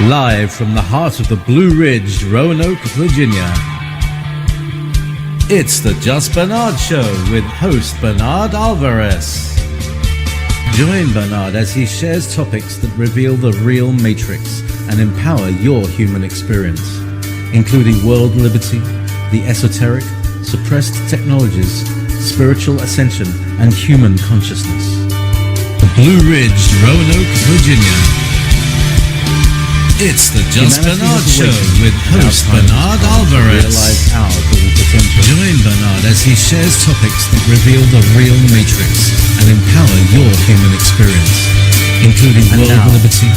Live from the heart of the Blue Ridge, Roanoke, Virginia. It's the Just Bernard Show with host Bernard Alvarez. Join Bernard as he shares topics that reveal the real matrix and empower your human experience, including world liberty, the esoteric, suppressed technologies, spiritual ascension, and human consciousness. The Blue Ridge, Roanoke, Virginia. It's the Just Bernard Show with host Bernard Alvarez. Join Bernard as he shares topics that reveal the real matrix and empower your human experience, including world liberty,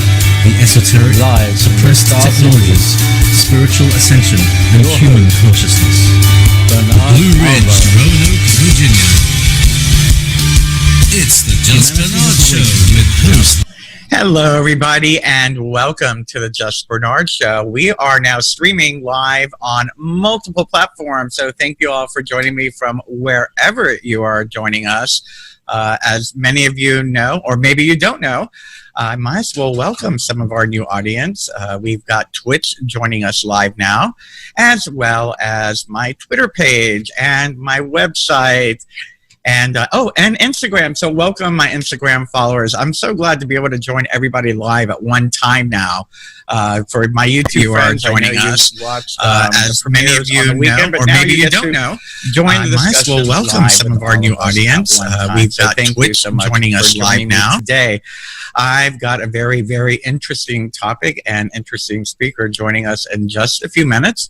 the esoteric, suppressed technologies, spiritual ascension, and human consciousness. Blue Ridge, Roanoke, Virginia. It's the Just Bernard Show with host. Hello, everybody, and welcome to the Just Bernard Show. We are now streaming live on multiple platforms, so thank you all for joining me from wherever you are joining us. As many of you know, or maybe you don't know, I might as well welcome some of our new audience. We've got Twitch joining us live now, as well as my Twitter page and my website. And and Instagram. So welcome my Instagram followers. I'm so glad to be able to join everybody live at one time now. For my YouTube friends joining us, as many of you know, or maybe you don't know, join the discussion. Well, welcome some of our new audience. We've got Twitch joining us live now. Today, I've got a very, very interesting topic and interesting speaker joining us in just a few minutes.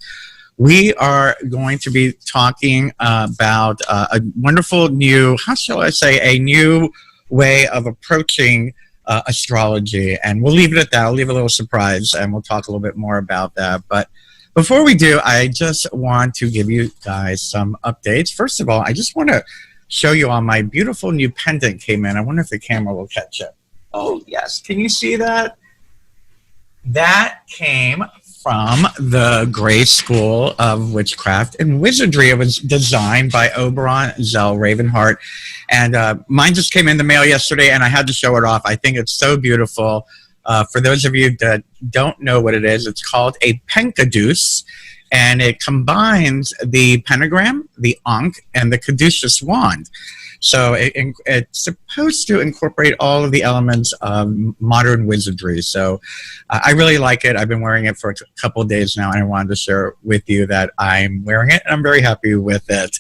We are going to be talking about a wonderful new, how shall I say, a new way of approaching astrology. And we'll leave it at that. I'll leave a little surprise, and we'll talk a little bit more about that. But before we do, I just want to give you guys some updates. First of all, I just want to show you all my beautiful new pendant came in. I wonder if the camera will catch it. Oh, yes. Can you see that? That came from the Gray School of Witchcraft and Wizardry. It was designed by Oberon Zell Ravenheart. And mine just came in the mail yesterday, and I had to show it off. I think it's so beautiful. For those of you that don't know what it is, it's called a Pencaduce, and it combines the pentagram, the Ankh, and the caduceus wand. So it's supposed to incorporate all of the elements of modern wizardry. So I really like it. I've been wearing it for a couple of days now, and I wanted to share with you that I'm wearing it, and I'm very happy with it.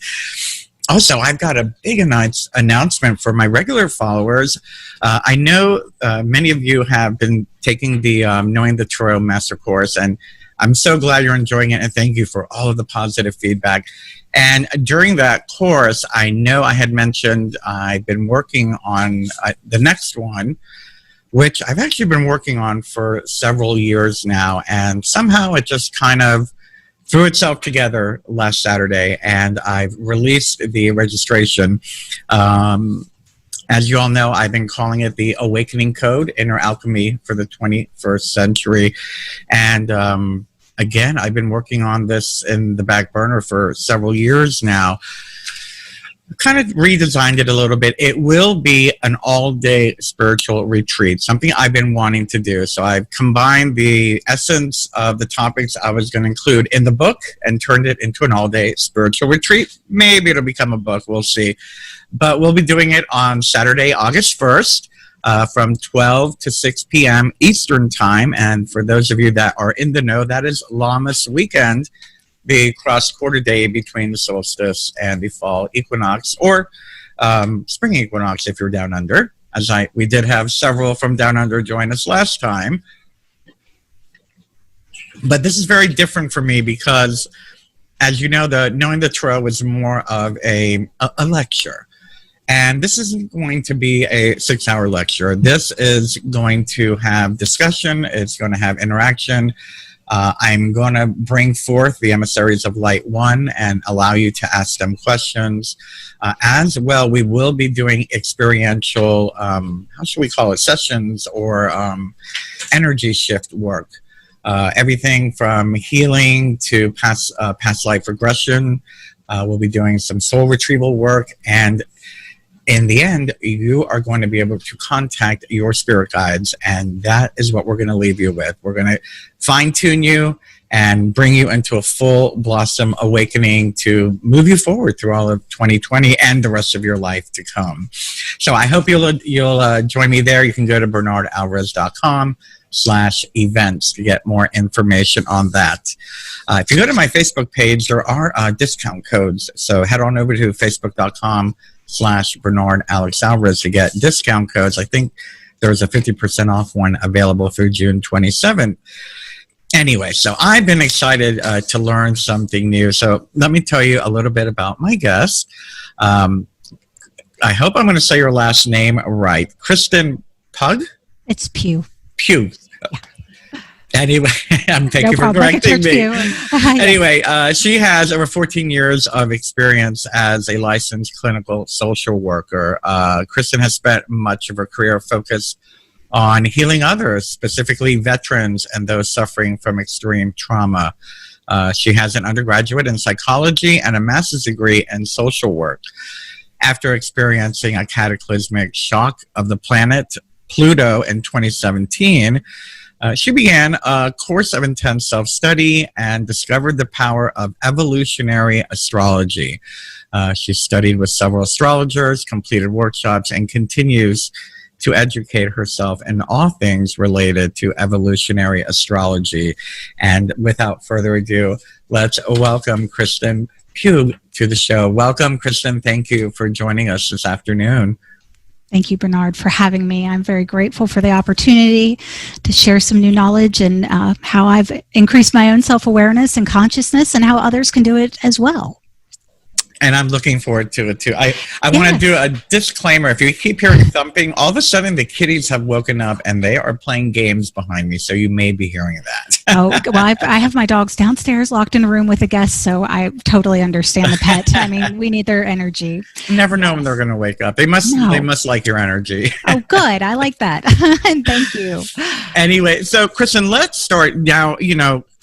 Also, I've got a big announcement for my regular followers. I know many of you have been taking the Knowing the Tarot Master Course, and I'm so glad you're enjoying it, and thank you for all of the positive feedback. And during that course, I know I had mentioned I've been working on the next one, which I've actually been working on for several years now. And somehow it just kind of threw itself together last Saturday, and I've released the registration. As you all know, I've been calling it the Awakening Code, Inner Alchemy for the 21st Century. And again, I've been working on this in the back burner for several years now. Kind of redesigned it a little bit. It will be an all-day spiritual retreat, something I've been wanting to do. So I've combined the essence of the topics I was going to include in the book and turned it into an all-day spiritual retreat. Maybe it'll become a book. We'll see. But we'll be doing it on Saturday, August 1st. From 12 to 6 p.m. Eastern Time. And for those of you that are in the know, that is Lammas weekend, the cross-quarter day between the solstice and the fall equinox, or spring equinox if you're down under. We did have several from down under join us last time. But this is very different for me because, as you know, the Knowing the Tarot was more of a lecture. And this isn't going to be a 6-hour lecture. This is going to have discussion. It's going to have interaction. I'm going to bring forth the emissaries of Light 1 and allow you to ask them questions. As well, we will be doing experiential, how should we call it, sessions or energy shift work. Everything from healing to past life regression. We'll be doing some soul retrieval work. And in the end, you are going to be able to contact your spirit guides, and that is what we're going to leave you with. We're going to fine-tune you and bring you into a full blossom awakening to move you forward through all of 2020 and the rest of your life to come. So I hope you'll join me there. You can go to bernardalvarez.com/events to get more information on that. If you go to my Facebook page, there are discount codes. So head on over to facebook.com/Bernard Alex Alvarez to get discount codes. I think there's a 50% off one available through June 27th. Anyway, so I've been excited to learn something new. So let me tell you a little bit about my guest. I hope I'm going to say your last name right. Kristin Pugh? It's Pugh. Pugh. Yeah. Anyway, thank you for correcting me. Anyway, she has over 14 years of experience as a licensed clinical social worker. Kristin has spent much of her career focused on healing others, specifically veterans and those suffering from extreme trauma. She has an undergraduate in psychology and a master's degree in social work. After experiencing a cataclysmic shock of the planet Pluto in 2017, she began a course of intense self-study and discovered the power of evolutionary astrology. She studied with several astrologers, completed workshops, and continues to educate herself in all things related to evolutionary astrology. And without further ado, let's welcome Kristin Pugh to the show. Welcome, Kristin. Thank you for joining us this afternoon. Thank you, Bernard, for having me. I'm very grateful for the opportunity to share some new knowledge and how I've increased my own self-awareness and consciousness and how others can do it as well. And I'm looking forward to it too. I want to do a disclaimer. If you keep hearing thumping, all of a sudden the kitties have woken up and they are playing games behind me. So you may be hearing that. Oh, well, I have my dogs downstairs locked in a room with a guest, so I totally understand the pet. I mean, we need their energy. You never know when they're going to wake up. They must like your energy. Oh, good. I like that. And thank you. Anyway, so Kristin, let's start now.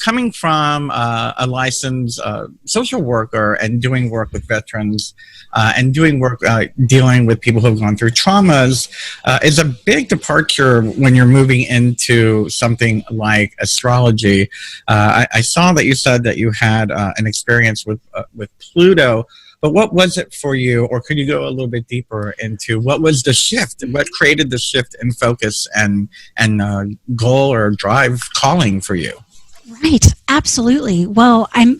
Coming from a licensed social worker and doing work with veterans and doing work dealing with people who have gone through traumas is a big departure when you're moving into something like astrology. I saw that you said that you had an experience with Pluto, but what was it for you? Or could you go a little bit deeper into what was the shift? What created the shift in focus and goal or drive calling for you? Right. Absolutely. Well, I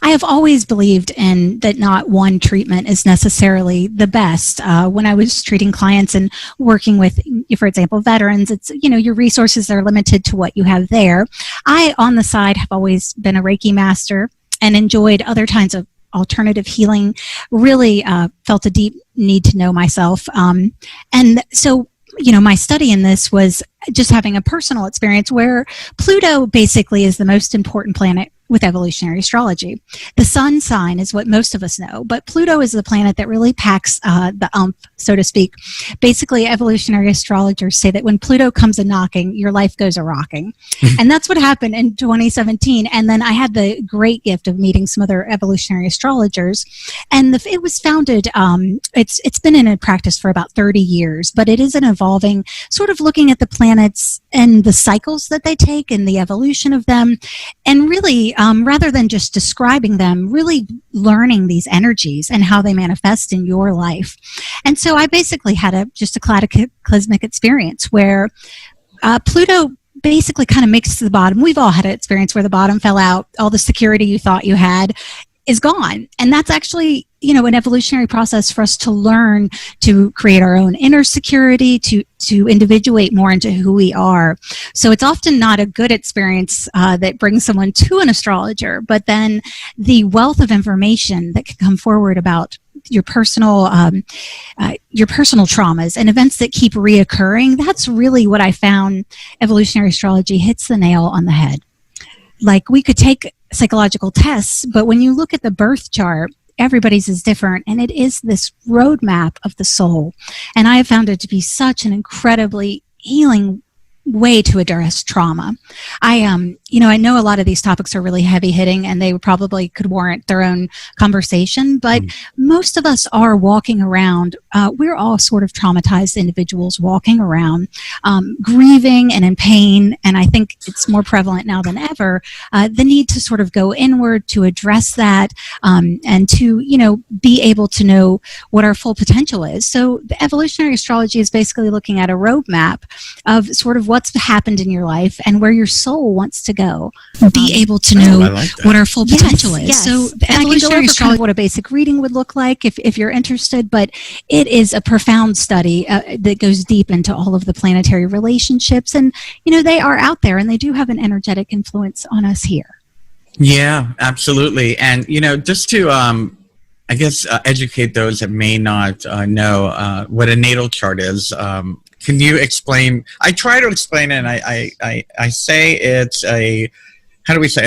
have always believed in that not one treatment is necessarily the best. When I was treating clients and working with, for example, veterans, it's, your resources are limited to what you have there. I, on the side, have always been a Reiki master and enjoyed other kinds of alternative healing, really felt a deep need to know myself. And so, my study in this was just having a personal experience where Pluto basically is the most important planet with evolutionary astrology. The sun sign is what most of us know, but Pluto is the planet that really packs the umph, so to speak. Basically, evolutionary astrologers say that when Pluto comes a-knocking, your life goes a-rocking. And that's what happened in 2017. And then I had the great gift of meeting some other evolutionary astrologers. And it was founded, it's been in practice for about 30 years, but it is an evolving, sort of looking at the planets and the cycles that they take and the evolution of them. And really, rather than just describing them, really learning these energies and how they manifest in your life. And so I basically had just a cataclysmic experience where Pluto basically kind of makes to the bottom. We've all had an experience where the bottom fell out, all the security you thought you had is gone. And that's actually, an evolutionary process for us to learn to create our own inner security, to individuate more into who we are. So it's often not a good experience that brings someone to an astrologer, but then the wealth of information that can come forward about your personal traumas and events that keep reoccurring, that's really what I found evolutionary astrology hits the nail on the head. Like, we could take psychological tests, but when you look at the birth chart, everybody's is different, and it is this roadmap of the soul. And I have found it to be such an incredibly healing way to address trauma. I know a lot of these topics are really heavy hitting and they probably could warrant their own conversation, but most of us are walking around, we're all sort of traumatized individuals walking around, grieving and in pain. And I think it's more prevalent now than ever, the need to sort of go inward to address that, and to, be able to know what our full potential is. So the evolutionary astrology is basically looking at a roadmap of sort of what's happened in your life and where your soul wants to go. Be able to know what our full potential is. Yes. So the evolutionary astrology, what a basic reading would look like if you're interested, but it is a profound study that goes deep into all of the planetary relationships, and they are out there and they do have an energetic influence on us here. Yeah, absolutely. And just to I guess educate those that may not know what a natal chart is. Can you explain? I try to explain it, and I say it's a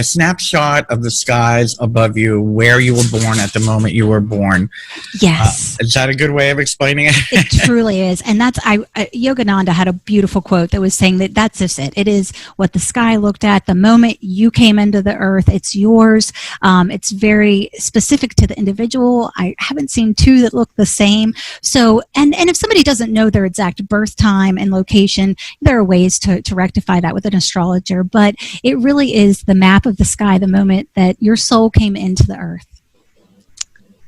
snapshot of the skies above you, where you were born at the moment you were born. Yes. Is that a good way of explaining it? It truly is. And that's, Yogananda had a beautiful quote that was saying that's just it. It is what the sky looked at the moment you came into the earth. It's yours. It's very specific to the individual. I haven't seen two that look the same. So, and if somebody doesn't know their exact birth time and location, there are ways to rectify that with an astrologer, but it really is the map of the sky the moment that your soul came into the earth.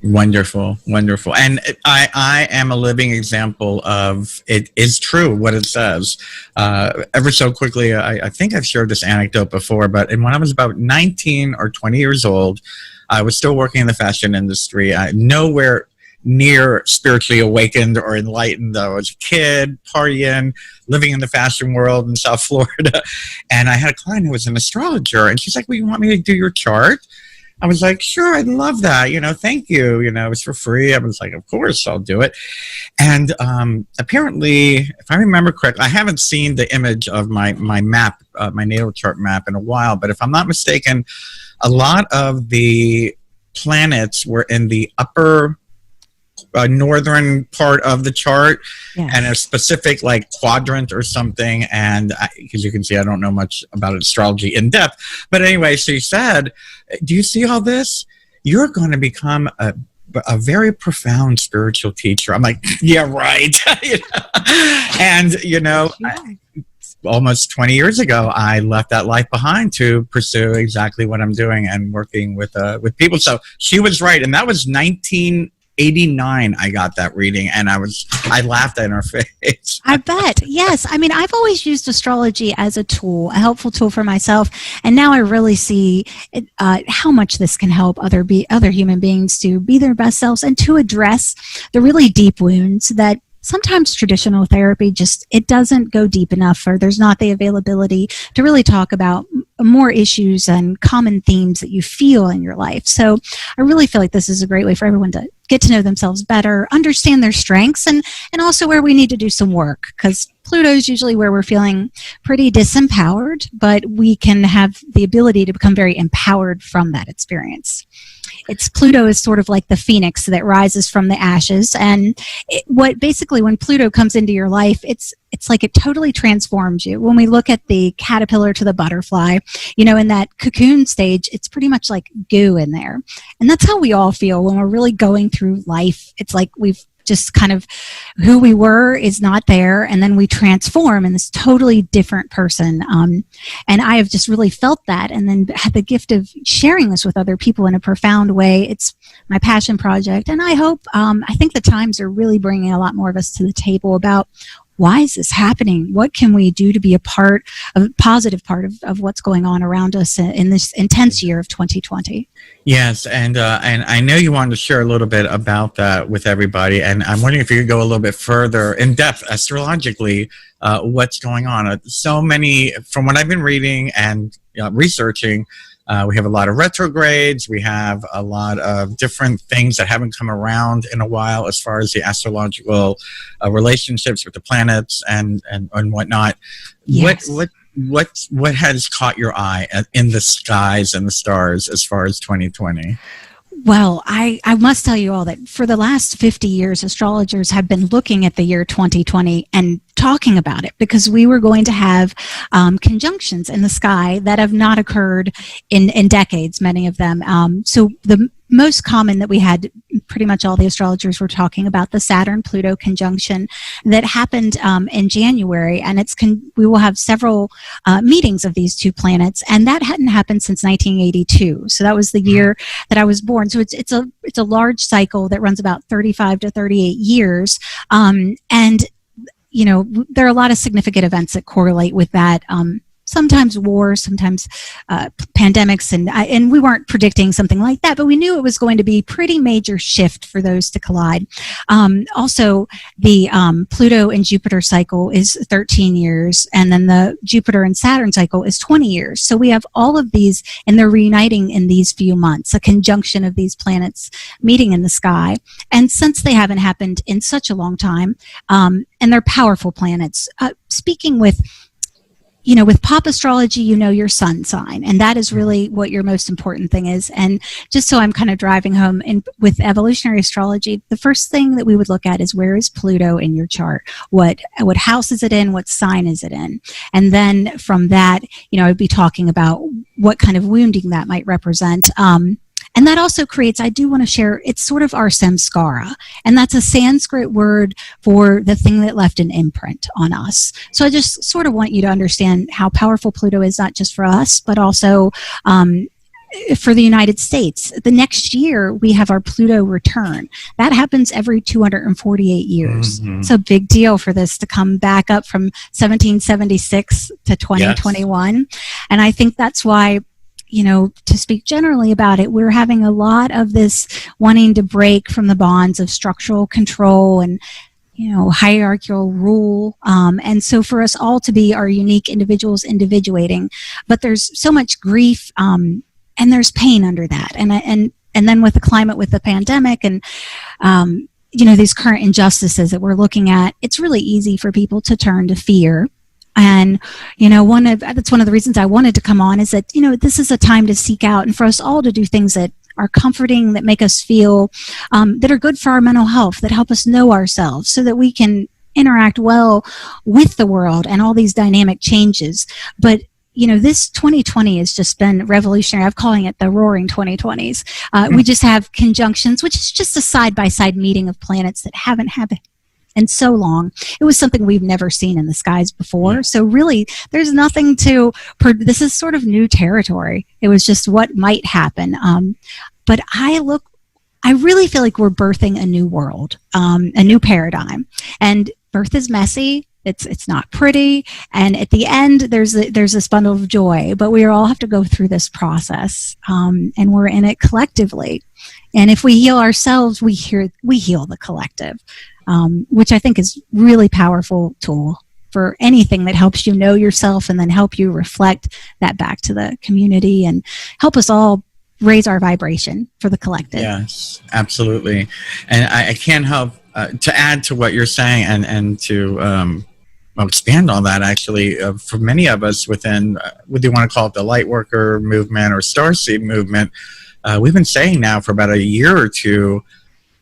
Wonderful, wonderful. And I am a living example of it is true what it says. Ever so quickly, I think I've shared this anecdote before, but when I was about 19 or 20 years old, I was still working in the fashion industry. Nowhere near spiritually awakened or enlightened, though. I was a kid, partying, living in the fashion world in South Florida. And I had a client who was an astrologer, and she's like, well, you want me to do your chart? I was like, sure, I'd love that. Thank you. It was for free. I was like, of course, I'll do it. And apparently, if I remember correctly, I haven't seen the image of my map, my natal chart map in a while, but if I'm not mistaken, a lot of the planets were in the upper northern part of the chart, yes, and a specific quadrant or something. And because you can see, I don't know much about astrology in depth, but anyway, she said, do you see all this? You're going to become a very profound spiritual teacher. I'm like, yeah, right. And almost 20 years ago, I left that life behind to pursue exactly what I'm doing and working with people. So she was right. And that was 1989 I got that reading, and I laughed in her face. I bet. Yes. I mean, I've always used astrology as a tool, a helpful tool for myself, and now I really see how much this can help other human beings to be their best selves and to address the really deep wounds that sometimes traditional therapy it doesn't go deep enough, or there's not the availability to really talk about more issues and common themes that you feel in your life. So I really feel like this is a great way for everyone to get to know themselves better, understand their strengths, and also where we need to do some work, because Pluto is usually where we're feeling pretty disempowered, but we can have the ability to become very empowered from that experience. Pluto is sort of like the phoenix that rises from the ashes, and when Pluto comes into your life, it's like it totally transforms you. When we look at the caterpillar to the butterfly, in that cocoon stage, it's pretty much like goo in there. And that's how we all feel when we're really going through life. It's like we've just kind of, who we were is not there, and then we transform in this totally different person. And I have just really felt that, and then had the gift of sharing this with other people in a profound way. It's my passion project, and I think the times are really bringing a lot more of us to the table about, why is this happening? What can we do to be a positive part of what's going on around us in this intense year of 2020? Yes, and I know you wanted to share a little bit about that with everybody, and I'm wondering if you could go a little bit further in depth astrologically, what's going on. So many, from what I've been reading and researching, we have a lot of retrogrades. We have a lot of different things that haven't come around in a while as far as the astrological relationships with the planets and whatnot. Yes. What has caught your eye in the skies and the stars as far as 2020? Well, I must tell you all that for the last 50 years, astrologers have been looking at the year 2020 and talking about it, because we were going to have conjunctions in the sky that have not occurred in decades, many of them. So the most common that we had, pretty much all the astrologers were talking about the Saturn-Pluto conjunction that happened in January, and we will have several meetings of these two planets, and that hadn't happened since 1982. So that was the year that I was born. So it's a large cycle that runs about 35 to 38 years, and there are a lot of significant events that correlate with that. Sometimes war, sometimes pandemics, and we weren't predicting something like that, but we knew it was going to be pretty major shift for those to collide. Also, the Pluto and Jupiter cycle is 13 years, and then the Jupiter and Saturn cycle is 20 years. So we have all of these, and they're reuniting in these few months, a conjunction of these planets meeting in the sky. And since they haven't happened in such a long time, and they're powerful planets, speaking with pop astrology, your sun sign, and that is really what your most important thing is. And just so I'm kind of driving home, with evolutionary astrology, the first thing that we would look at is, where is Pluto in your chart? What house is it in? What sign is it in? And then from that, I'd be talking about what kind of wounding that might represent. And that also creates, I do want to share, it's sort of our samskara. And that's a Sanskrit word for the thing that left an imprint on us. So I just sort of want you to understand how powerful Pluto is, not just for us, but also for the United States. The next year, we have our Pluto return. That happens every 248 years. Mm-hmm. It's a big deal for this to come back up from 1776 to 2021. Yes. And I think that's why, to speak generally about it, we're having a lot of this wanting to break from the bonds of structural control and, hierarchical rule. And so for us all to be our unique individuals individuating, but there's so much grief, and there's pain under that. And then with the climate, with the pandemic and, these current injustices that we're looking at, it's really easy for people to turn to fear. And, that's one of the reasons I wanted to come on, is that, this is a time to seek out and for us all to do things that are comforting, that make us feel, that are good for our mental health, that help us know ourselves so that we can interact well with the world and all these dynamic changes. But, this 2020 has just been revolutionary. I'm calling it the roaring 2020s. We just have conjunctions, which is just a side-by-side meeting of planets that haven't happened and so long. It was something we've never seen in the skies before. So really, there's nothing this is sort of new territory. It was just what might happen. But I really feel like we're birthing a new world, a new paradigm. And birth is messy. It's not pretty. And at the end, there's this bundle of joy. But we all have to go through this process. And we're in it collectively. And if we heal ourselves, we heal the collective. Which I think is really powerful tool for anything that helps you know yourself and then help you reflect that back to the community and help us all raise our vibration for the collective. Yes, absolutely. And I can't help to add to what you're saying and to expand on that, actually. For many of us within, whether you want to call it the Lightworker movement or Starseed movement, we've been saying now for about a year or two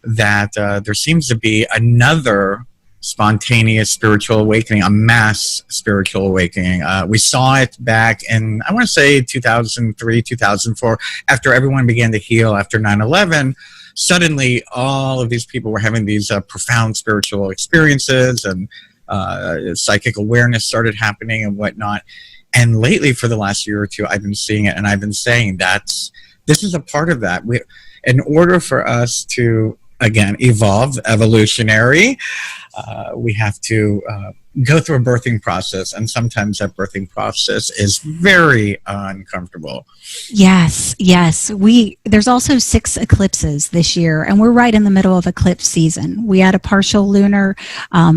that there seems to be another spontaneous spiritual awakening, a mass spiritual awakening. We saw it back in, I want to say, 2003, 2004, after everyone began to heal after 9/11. Suddenly, all of these people were having these profound spiritual experiences, and psychic awareness started happening and whatnot. And lately, for the last year or two, I've been seeing it, and I've been saying this is a part of that. In order for us to, again, evolutionary, we have to go through a birthing process, and sometimes that birthing process is very uncomfortable. Yes. There's also 6 eclipses this year, and we're right in the middle of eclipse season. We had a partial lunar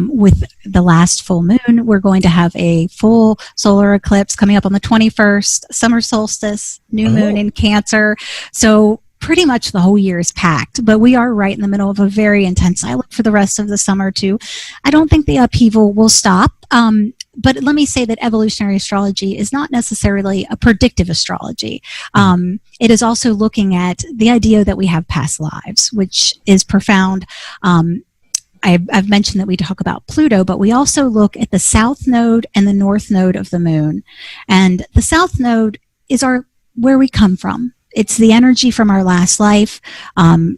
with the last full moon. We're going to have a full solar eclipse coming up on the 21st, summer solstice, new moon in Cancer. So pretty much the whole year is packed, but we are right in the middle of a very intense. I look for the rest of the summer too. I don't think the upheaval will stop. but let me say that evolutionary astrology is not necessarily a predictive astrology. It is also looking at the idea that we have past lives, which is profound. I've mentioned that we talk about Pluto, but we also look at the south node and the north node of the moon. And the south node is where we come from. It's the energy from our last life.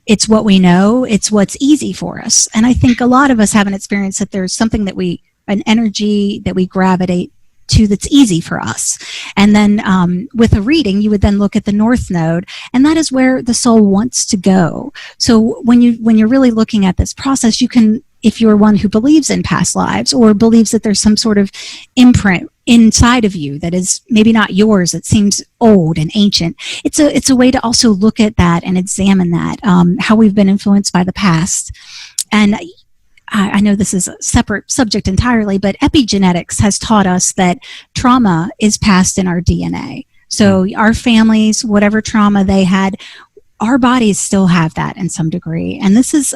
It's what we know. It's what's easy for us. And I think a lot of us have an experience that there's something an energy that we gravitate to that's easy for us. And then with a reading, you would then look at the north node, and that is where the soul wants to go. So when you're really looking at this process, you can, if you're one who believes in past lives or believes that there's some sort of imprint inside of you that is maybe not yours, it seems old and ancient, it's a way to also look at that and examine that, how we've been influenced by the past. And I know this is a separate subject entirely, but epigenetics has taught us that trauma is passed in our DNA. So our families, whatever trauma they had, our bodies still have that in some degree. And this is,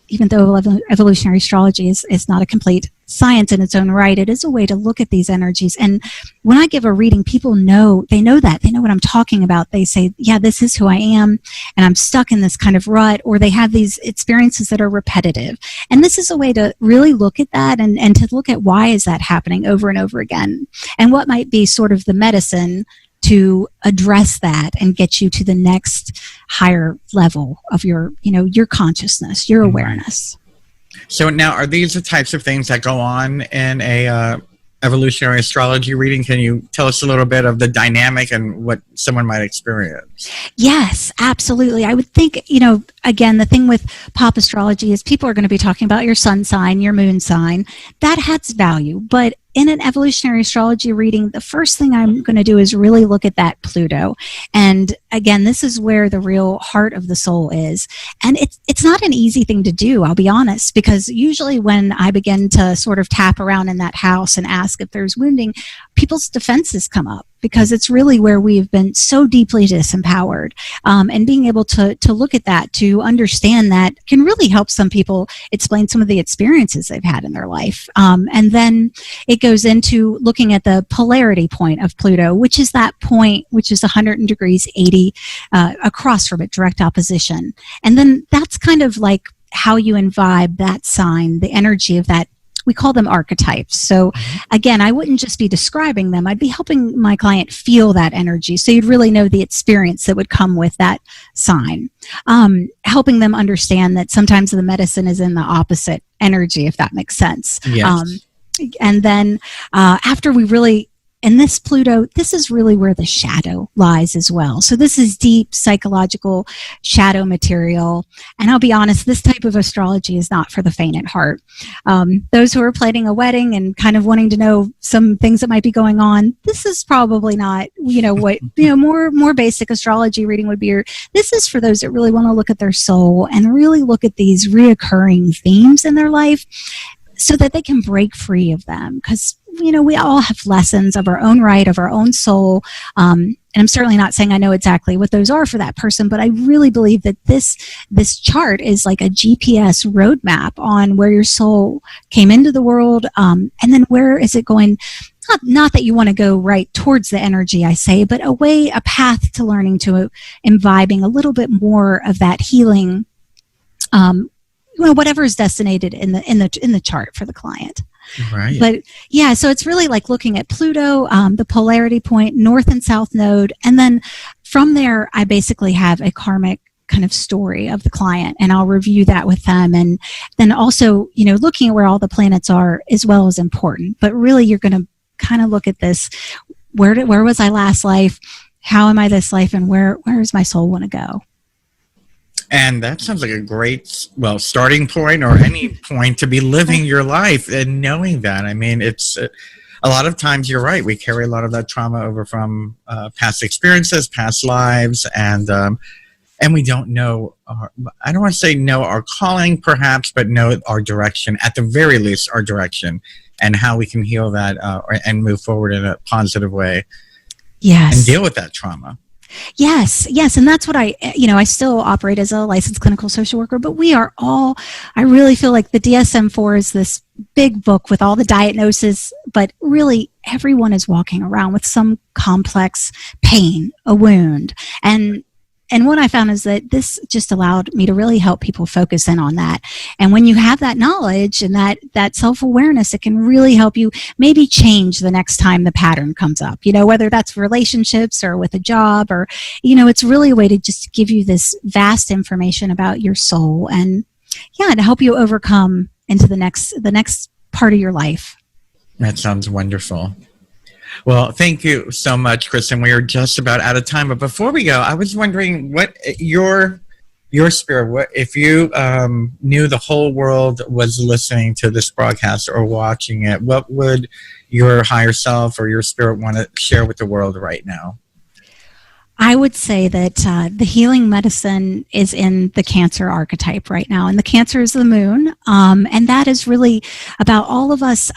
even though evolutionary astrology is not a complete science in its own right, it is a way to look at these energies. And when I give a reading, people know what I'm talking about. They say, yeah, this is who I am, and I'm stuck in this kind of rut, or they have these experiences that are repetitive. And this is a way to really look at that and to look at why is that happening over and over again, and what might be sort of the medicine to address that and get you to the next higher level of your consciousness, your awareness. So now, are these the types of things that go on in a evolutionary astrology reading? Can you tell us a little bit of the dynamic and what someone might experience? Yes, absolutely. I would think, again, the thing with pop astrology is people are going to be talking about your sun sign, your moon sign. That has value. But in an evolutionary astrology reading, the first thing I'm going to do is really look at that Pluto. And again, this is where the real heart of the soul is. And it's not an easy thing to do, I'll be honest, because usually when I begin to sort of tap around in that house and ask if there's wounding, people's defenses come up, because it's really where we've been so deeply disempowered. And being able to look at that, to understand that, can really help some people explain some of the experiences they've had in their life. And then it goes into looking at the polarity point of Pluto, which is that point which is 100 degrees 80 across from it, direct opposition. And then that's kind of like how you imbibe that sign, the energy of that. We call them archetypes. So again, I wouldn't just be describing them. I'd be helping my client feel that energy. So you'd really know the experience that would come with that sign. Helping them understand that sometimes the medicine is in the opposite energy, if that makes sense. Yes. And then after we really, and this Pluto, this is really where the shadow lies as well. So this is deep psychological shadow material. And I'll be honest, this type of astrology is not for the faint at heart. Those who are planning a wedding and kind of wanting to know some things that might be going on, this is probably not, what, more basic astrology reading would be. This is for those that really want to look at their soul and really look at these reoccurring themes in their life, so that they can break free of them. Because, we all have lessons of our own right, of our own soul. And I'm certainly not saying I know exactly what those are for that person, but I really believe that this chart is like a GPS roadmap on where your soul came into the world, and then where is it going. Not that you want to go right towards the energy, I say, but a path to learning, to imbibing a little bit more of that healing, whatever is designated in the chart for the client. Right. But yeah, so it's really like looking at Pluto, the polarity point, north and south node, and then from there, I basically have a karmic kind of story of the client, and I'll review that with them. And then also, looking at where all the planets are as well is important. But really, you're going to kind of look at this: where was I last life? How am I this life? And where does my soul want to go? And that sounds like a great, starting point, or any point to be living your life and knowing that. I mean, it's a lot of times, you're right, we carry a lot of that trauma over from past experiences, past lives, and we don't know, I don't want to say know our calling perhaps, but know our direction, at the very least our direction, and how we can heal that and move forward in a positive way. Yes. And deal with that trauma. Yes, yes, and that's what I still operate as a licensed clinical social worker, but we are all, I really feel like the DSM-4 is this big book with all the diagnoses, but really everyone is walking around with some complex pain, a wound, and what I found is that this just allowed me to really help people focus in on that. And when you have that knowledge and that self-awareness, it can really help you maybe change the next time the pattern comes up, whether that's relationships or with a job or, it's really a way to just give you this vast information about your soul and, to help you overcome into the next part of your life. That sounds wonderful. Well, thank you so much, Kristin. We are just about out of time. But before we go, I was wondering what your spirit, what if you knew the whole world was listening to this broadcast or watching it, what would your higher self or your spirit want to share with the world right now? I would say that the healing medicine is in the Cancer archetype right now. And the Cancer is the moon. And that is really about all of us.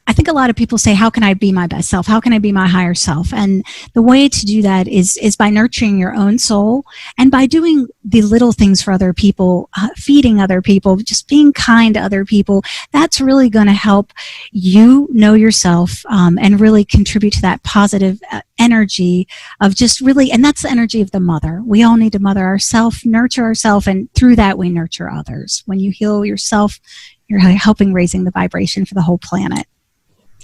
I think a lot of people say, how can I be my best self? How can I be my higher self? And the way to do that is by nurturing your own soul and by doing the little things for other people, feeding other people, just being kind to other people. That's really going to help you know yourself and really contribute to that positive energy of just really, and that's the energy of the mother. We all need to mother ourselves, nurture ourselves, and through that we nurture others. When you heal yourself, you're helping raising the vibration for the whole planet.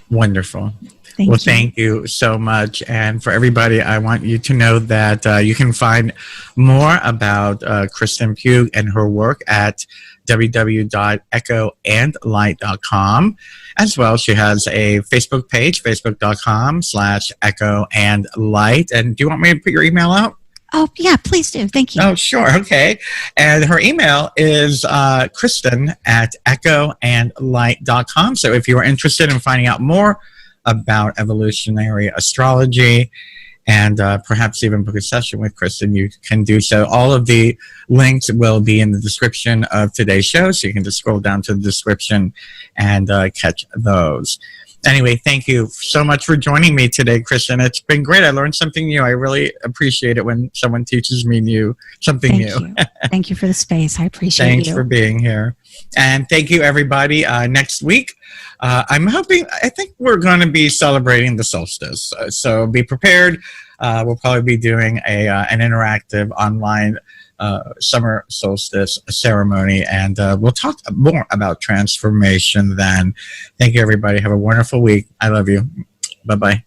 Wonderful. Thank you so much. And for everybody, I want you to know that you can find more about Kristin Pugh and her work at www.echoandlight.com. As well, she has a Facebook page, facebook.com/echoandlight. And do you want me to put your email out? Oh, yeah, please do. Thank you. Oh, sure. Okay. And her email is Kristin@echoandlight.com. So if you are interested in finding out more about evolutionary astrology and perhaps even book a session with Kristin, you can do so. All of the links will be in the description of today's show, so you can just scroll down to the description and catch those. Anyway, thank you so much for joining me today, Kristin. It's been great. I learned something new. I really appreciate it when someone teaches me something new. Thank you for the space. I appreciate it. Thanks for being here. And thank you, everybody. Next week, I think we're going to be celebrating the solstice. So be prepared. We'll probably be doing an interactive online summer solstice ceremony, and we'll talk more about transformation then. Thank you, everybody. Have a wonderful week. I love you. Bye-bye.